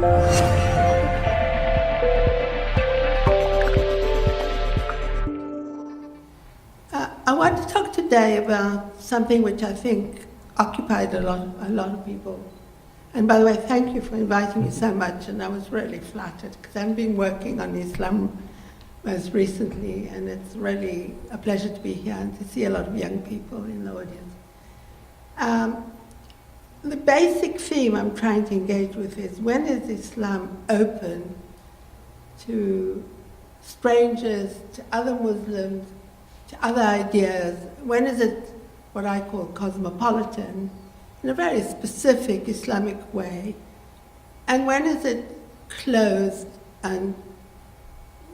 I want to talk today about something which I think occupied a lot of people. And by the way, thank you for inviting me so much, and I was really flattered because I've been working on Islam most recently, and it's really a pleasure to be here and to see a lot of young people in the audience. The basic theme I'm trying to engage with is, when is Islam open to strangers, to other Muslims, to other ideas? When is it what I call cosmopolitan, in a very specific Islamic way? And when is it closed and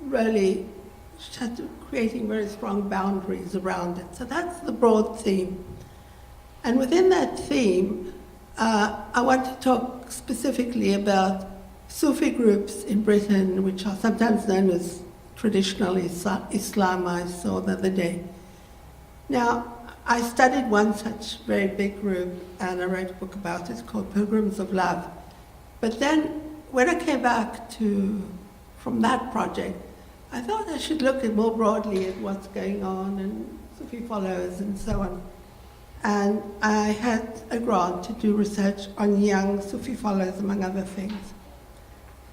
really creating very strong boundaries around it? So that's the broad theme. And within that theme, I want to talk specifically about Sufi groups in Britain, which are sometimes known as traditional Islam. I saw the other day. Now, I studied one such very big group, and I wrote a book about it called Pilgrims of Love. But then, when I came back from that project, I thought I should look at more broadly at what's going on and Sufi followers and so on. And I had a grant to do research on young Sufi followers, among other things.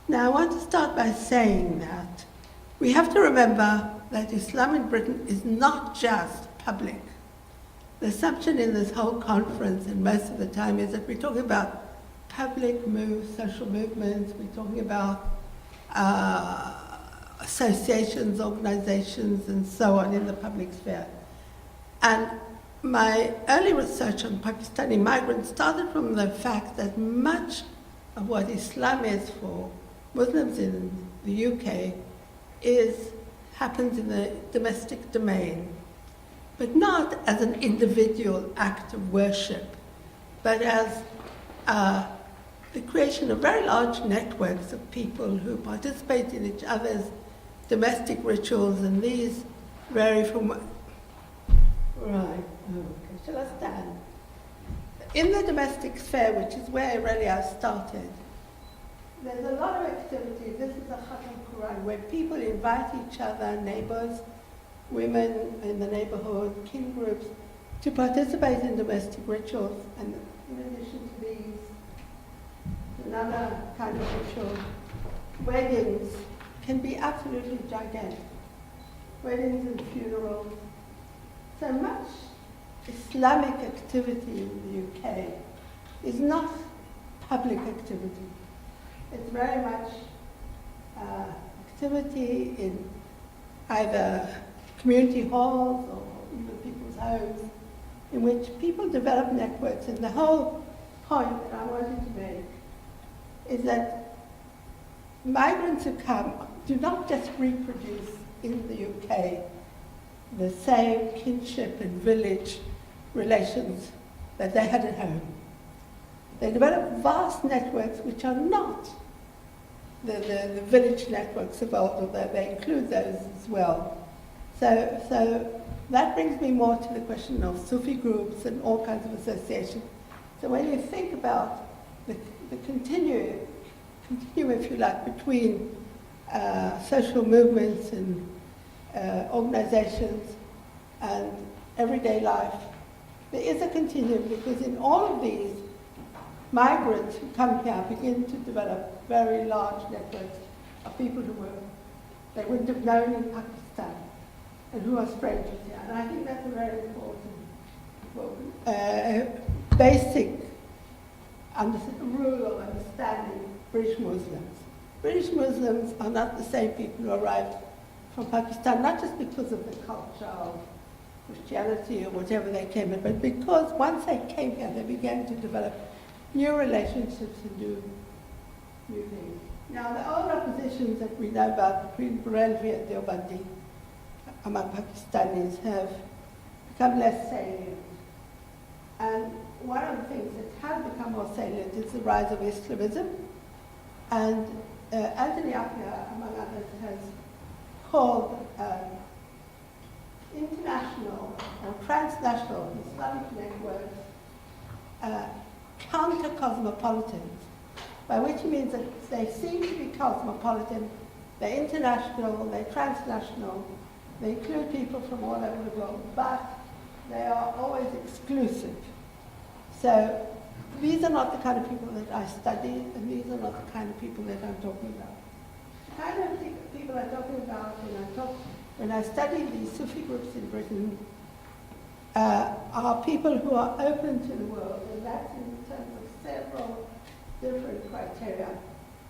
Now, I want to start by saying that we have to remember that Islam in Britain is not just public. The assumption in this whole conference, and most of the time, is that we're talking about public social movements, we're talking about associations, organizations, and so on in the public sphere. And my early research on Pakistani migrants started from the fact that much of what Islam is for Muslims in the UK happens in the domestic domain, but not as an individual act of worship, but as the creation of very large networks of people who participate in each other's domestic rituals, and these vary from... Right, okay, shall I stand? In the domestic sphere, which is where really I started, there's a lot of activity. This is a Katam Qur'an, where people invite each other, neighbors, women in the neighborhood, kin groups, to participate in domestic rituals. And in addition to these, another kind of ritual, weddings can be absolutely gigantic. Weddings and funerals. So much Islamic activity in the UK is not public activity. It's very much activity in either community halls or even people's homes, in which people develop networks. And the whole point that I wanted to make is that migrants who come do not just reproduce in the UK the same kinship and village relations that they had at home. They develop vast networks which are not the village networks of old, although they include those as well. So that brings me more to the question of Sufi groups and all kinds of associations. So when you think about the continuum, if you like, between social movements and organizations and everyday life, there is a continuum, because in all of these, migrants who come here begin to develop very large networks of people who they wouldn't have known in Pakistan and who are strangers here. And I think that's a very important basic rule of understanding British Muslims. British Muslims are not the same people who arrived from Pakistan, not just because of the culture of Christianity or whatever they came in, but because once they came here, they began to develop new relationships and do new things. Now, the old oppositions that we know about between Barelvi and Deobandi among Pakistanis have become less salient. And one of the things that has become more salient is the rise of Islamism. And Anthony Appiah, among others, has called international or transnational Islamic networks counter-cosmopolitans. by which he means that they seem to be cosmopolitan, they're international, they're transnational, they include people from all over the world, but they are always exclusive. So these are not the kind of people that I study, and these are not the kind of people that I'm talking about. The kind of people I'm talking about when I study these Sufi groups in Britain are people who are open to the world, and that's in terms of several different criteria.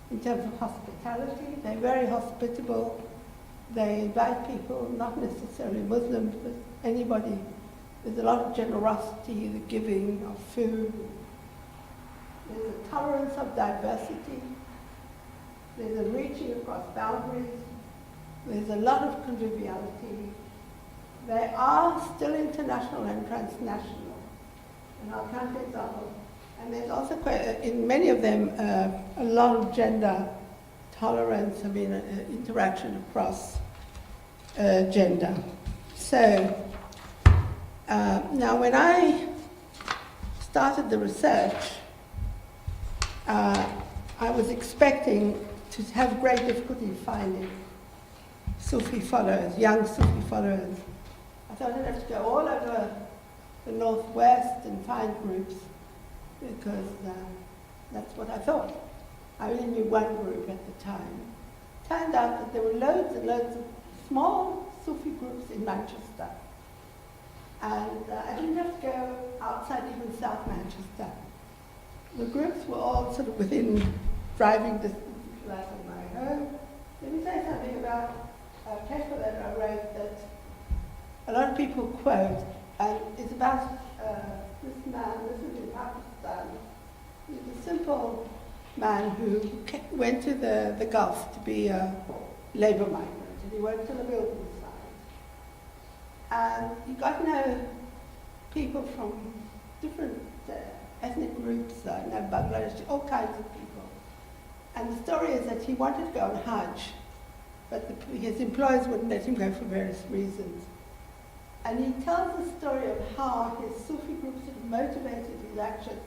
In terms of hospitality, they're very hospitable. They invite people, not necessarily Muslims, but anybody. There's a lot of generosity, the giving of food. There's a tolerance of diversity. There's a reaching across boundaries. There's a lot of conviviality. They are still international and transnational. And I'll count examples. And there's also, in many of them, a lot of gender tolerance, interaction across gender. So, now when I started the research, I was expecting to have great difficulty finding Sufi followers, young Sufi followers. I thought I'd have to go all over the Northwest and find groups, because that's what I thought. I only knew one group at the time. Turned out that there were loads and loads of small Sufi groups in Manchester. And I didn't have to go outside even South Manchester. The groups were all sort of within driving distance, if you like, of my home. Let me say something about a paper that I wrote that a lot of people quote, and it's about this man, this is in Pakistan. He's a simple man who went to the Gulf to be a labor migrant, and he worked on the building site. And he got to know people from different ethnic groups, Bangladesh, all kinds of people. And the story is that he wanted to go on Hajj, but his employers wouldn't let him go for various reasons. And he tells the story of how his Sufi groups had motivated his action,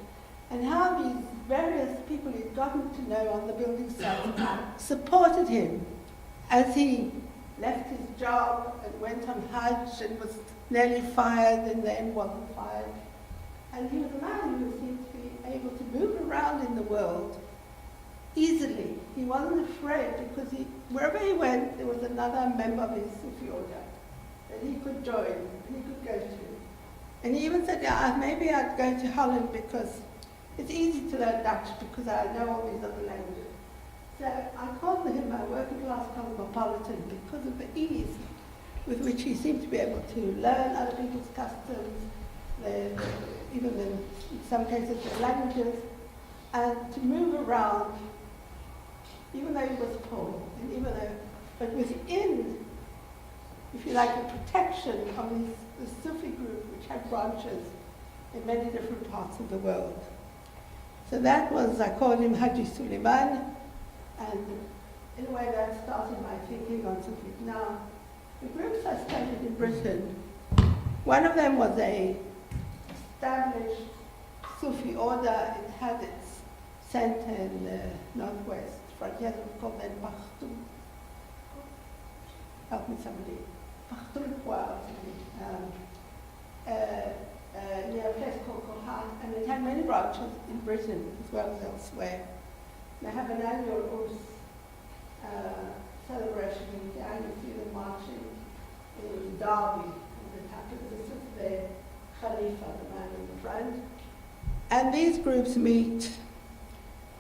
and how these various people he'd gotten to know on the building site supported him as he left his job and went on Hajj and was nearly fired and then wasn't fired. And he was a man who seemed to be able to move around in the world easily. He wasn't afraid, because wherever he went, there was another member of his Sufi order that he could join, he could go to. And he even said, yeah, maybe I'd go to Holland because it's easy to learn Dutch because I know all these other languages. So I called him a working class cosmopolitan because of the ease with which he seemed to be able to learn other people's customs, even in some cases their languages, and to move around, even though he was poor, and even though, but within, if you like, the protection of the Sufi group, which had branches in many different parts of the world. So that was, I called him Haji Suleiman, and in a way that started my thinking on Sufi. Now, the groups I studied in Britain, one of them was a established Sufi order. It had its center in the northwest frontier, it was called then Bakhtum. Help me somebody. Near a place called Koran, and it had many branches in Britain as well as elsewhere. They have an annual celebration, and you see them marching in Derby, and the this is the Khalifa, the man in the front. And these groups meet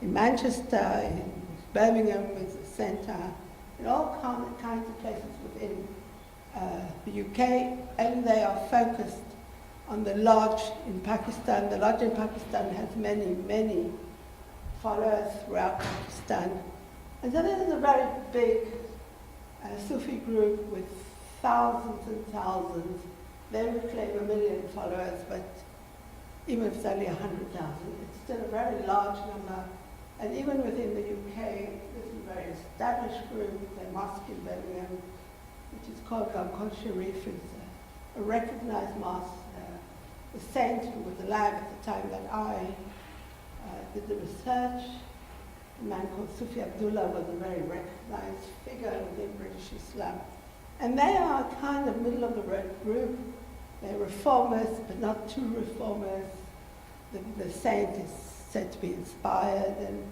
in Manchester, in Birmingham is the centre, in all kinds of places within the UK, and they are focused on the lodge in Pakistan. The lodge in Pakistan has many, many followers throughout Pakistan. And so this is a very big Sufi group with thousands and thousands. They would claim 1 million followers, but even if it's only 100,000, it's still a very large number. And even within the UK, this is a very established group. The mosque in Birmingham, which is called Ghamkol Sharif, is a recognized mosque. The saint who was alive at the time that I did the research. a man called Sufi Abdullah was a very recognized figure within British Islam. And they are kind of middle of the road group. They're reformers, but not too reformers. The saint is said to be inspired and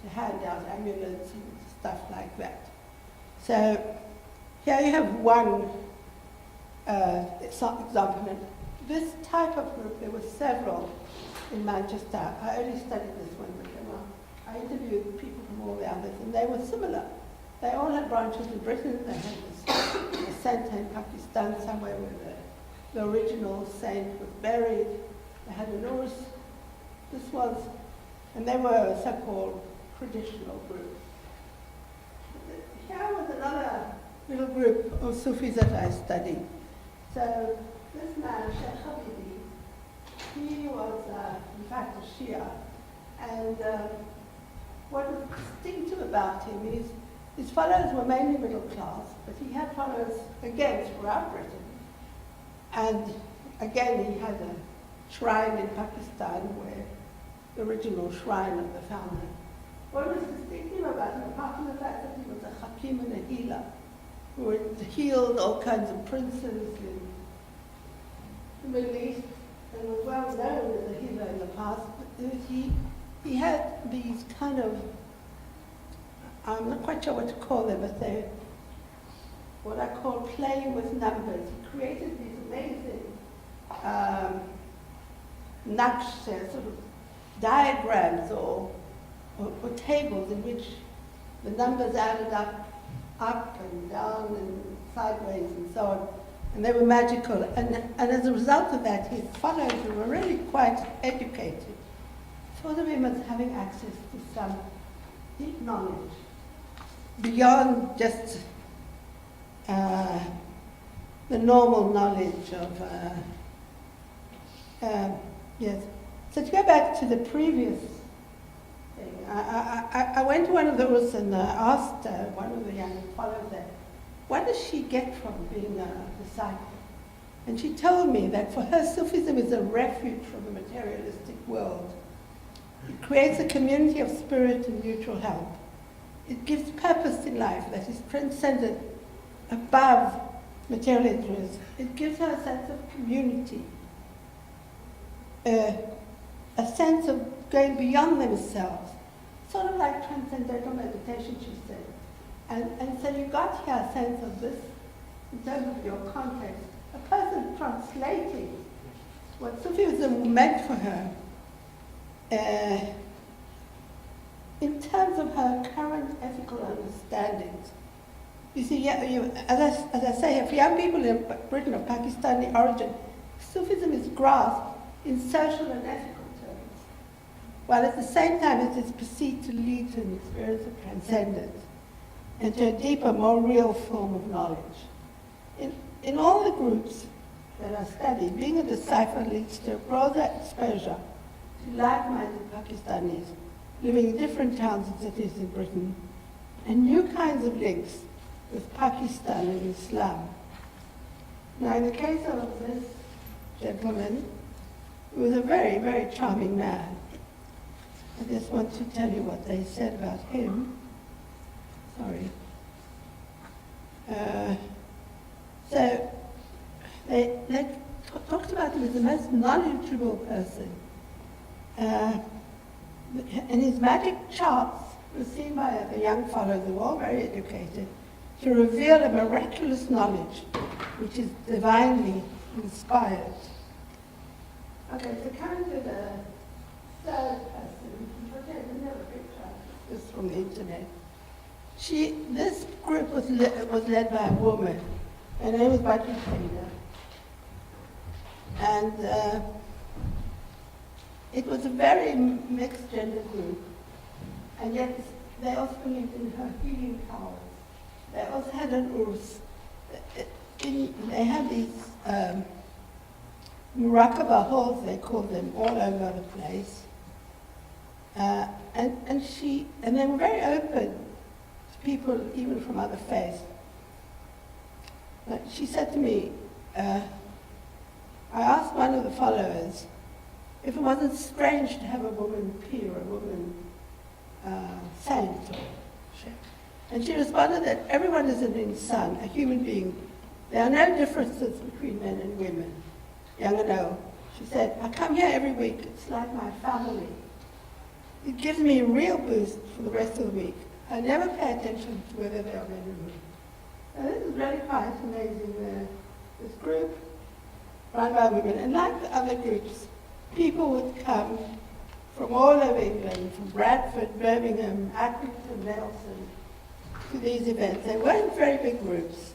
to hand out amulets and stuff like that. So here you have one example. And this type of group, there were several in Manchester. I only studied this one, but I interviewed people from all the others, and they were similar. They all had branches in Britain. They had a centre in Pakistan somewhere where the original saint was buried. They had an Urs. This was, and they were a so-called traditional group. Here was another little group of Sufis that I studied. So this man, Sheikh Habibi, he was in fact a Shia, and what was distinctive about him is his followers were mainly middle class, but he had followers again throughout Britain. And again, he had a shrine in Pakistan where the original shrine of the founder. What was distinctive about him, apart from the fact that he was a hakim and a healer, who had healed all kinds of princes in the Middle East and was well known as a healer in the past, but he had these kind of, I'm not quite sure what to call them, but they're what I call playing with numbers. He created these amazing naqsh, sort of diagrams or tables in which the numbers added up and down and sideways and so on. And they were magical. And as a result of that, his followers were really quite educated. Thought of him as having access to some deep knowledge beyond just the normal knowledge of, yes. So to go back to the previous thing, I went to one of those and asked one of the young followers there, what does she get from being a disciple? And she told me that for her, Sufism is a refuge from the materialistic world. It creates a community of spirit and mutual help. It gives purpose in life that is transcendent above material interests. It gives her a sense of community, a sense of going beyond themselves, sort of like transcendental meditation, she said. And so you got here a sense of this, in terms of your context, a person translating what Sufism meant for her in terms of her current ethical understandings. You see, as I say, for young people in Britain of Pakistani origin, Sufism is grasped in social and ethical terms, while at the same time it is perceived to lead to an experience of transcendence and to a deeper, more real form of knowledge. In all the groups that are studied, being a disciple leads to a broader exposure to like-minded Pakistanis living in different towns and cities in Britain, and new kinds of links with Pakistan and Islam. Now, in the case of this gentleman, who was a very, very charming man, I just want to tell you what they said about him. Sorry. So they talked about him as the most knowledgeable person. And his magic charts were seen by the young followers, who were all very educated, to reveal a miraculous knowledge which is divinely inspired. Okay, so coming to the third person, okay, we never picture this from the internet. This group was led by a woman. Her name was Pnina. And it was a very mixed gender group. And yet they also believed in her healing powers. They also had an Urs. They had these Murakaba halls, they called them, all over the place. And they were very open to people even from other faiths. But she said to me, I asked one of the followers if it wasn't strange to have a woman peer, a woman saint or sheikh. And she responded that everyone is an insan, a human being. There are no differences between men and women, young and old. She said, I come here every week. It's like my family. It gives me a real boost for the rest of the week. I never pay attention to whether they are men or women. Now, this is really quite amazing. This group run by women, and like the other groups, people would come from all over England, from Bradford, Birmingham, Accrington, Nelson, to these events. They weren't very big groups,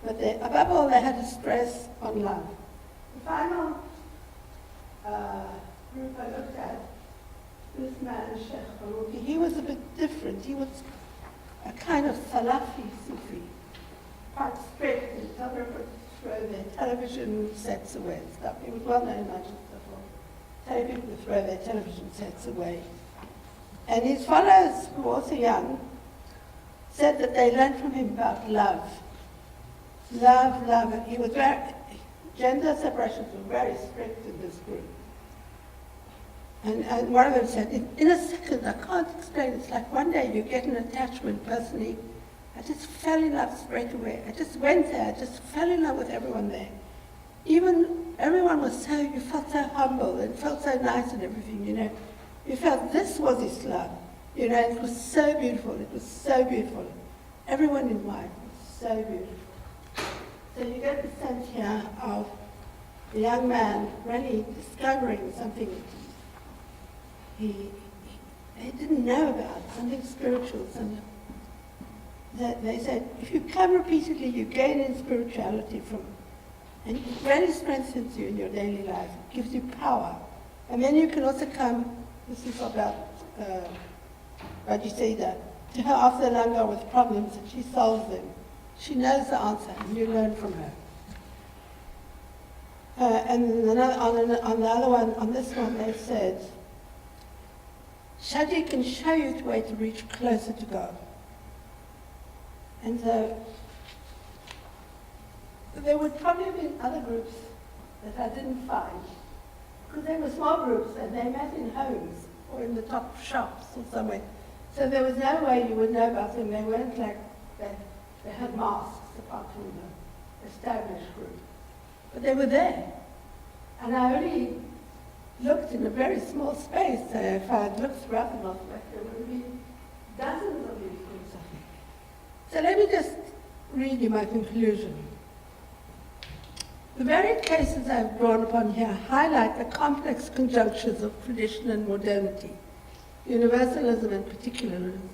but above all, they had to stress on love. The final group I looked at, this man, Shaikh Farooqi, he was a bit different. He was a kind of Salafi Sufi, quite strict, and told everyone to throw their television sets away and stuff. He was well known in Manchester for telling people to throw their television sets away. And his followers, who were also young, said that they learned from him about love. Love, love. And he was gender separations were very strict in this group. And one of them said, in a second, I can't explain, it's like one day you get an attachment personally. I just fell in love straight away. I just went there, I just fell in love with everyone there. Even everyone was you felt so humble and felt so nice and everything, you know. You felt this was Islam, you know, it was so beautiful, it was so beautiful. Everyone in mind was so beautiful. So you get the sense here of the young man really discovering something he didn't know about, something spiritual, something that they said, if you come repeatedly, you gain in spirituality from it. And it really strengthens you in your daily life. It gives you power. And then you can also come, this is about Rajiseda, to her after Langa with problems, and she solves them. She knows the answer, and you learn from her. And on the other one, on this one, they said, Shadi can show you the way to reach closer to God. And so, there would probably have been other groups that I didn't find, because they were small groups and they met in homes or in the top shops or somewhere. So there was no way you would know about them. They weren't like, they had masks apart from the established group. But they were there. And I only looked in a very small space. So if I had looked throughout the Northwest, there would have been dozens of these groups, I think. So let me just read you my conclusion. The varied cases I've drawn upon here highlight the complex conjunctions of tradition and modernity, universalism and particularism,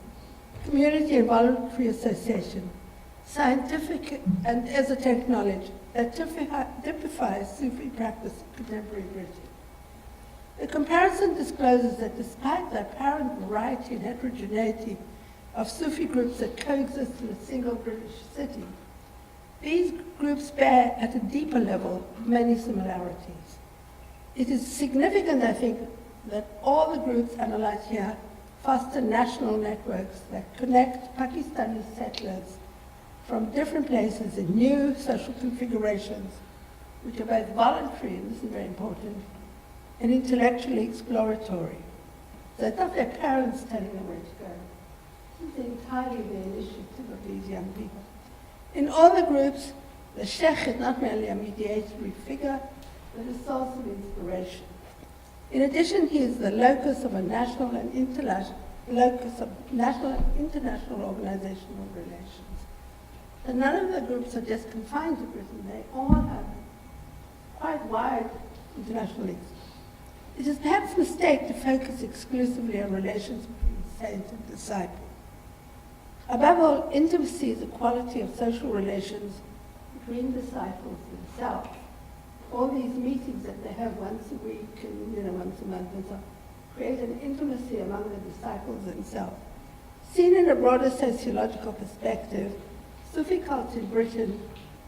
community and voluntary association, scientific and esoteric knowledge that typifies Sufi practice in contemporary Britain. The comparison discloses that despite the apparent variety and heterogeneity of Sufi groups that coexist in a single British city, these groups bear at a deeper level many similarities. It is significant, I think, that all the groups analyzed here foster national networks that connect Pakistani settlers from different places in new social configurations, which are both voluntary, and this is very important, and intellectually exploratory. So it's not their parents telling them where to go. This is entirely the initiative of these young people. In all the groups, the sheikh is not merely a mediatory figure, but a source of inspiration. In addition, he is the locus of a national and international organizational relations. And none of the groups are just confined to Britain. They all have quite wide international links. It is perhaps a mistake to focus exclusively on relations between saint and disciple. Above all, intimacy is a quality of social relations between disciples themselves. All these meetings that they have once a week and once a month and so on, create an intimacy among the disciples themselves. Seen in a broader sociological perspective, Sufi cults in Britain,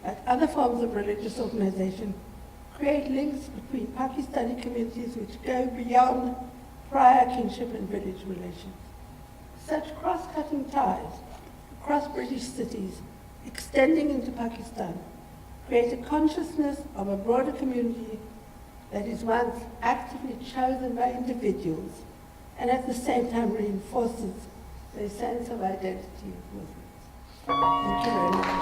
like other forms of religious organization, create links between Pakistani communities which go beyond prior kinship and village relations. Such cross-cutting ties across British cities, extending into Pakistan, create a consciousness of a broader community that is once actively chosen by individuals and at the same time reinforces their sense of identity with it. Thank you very much.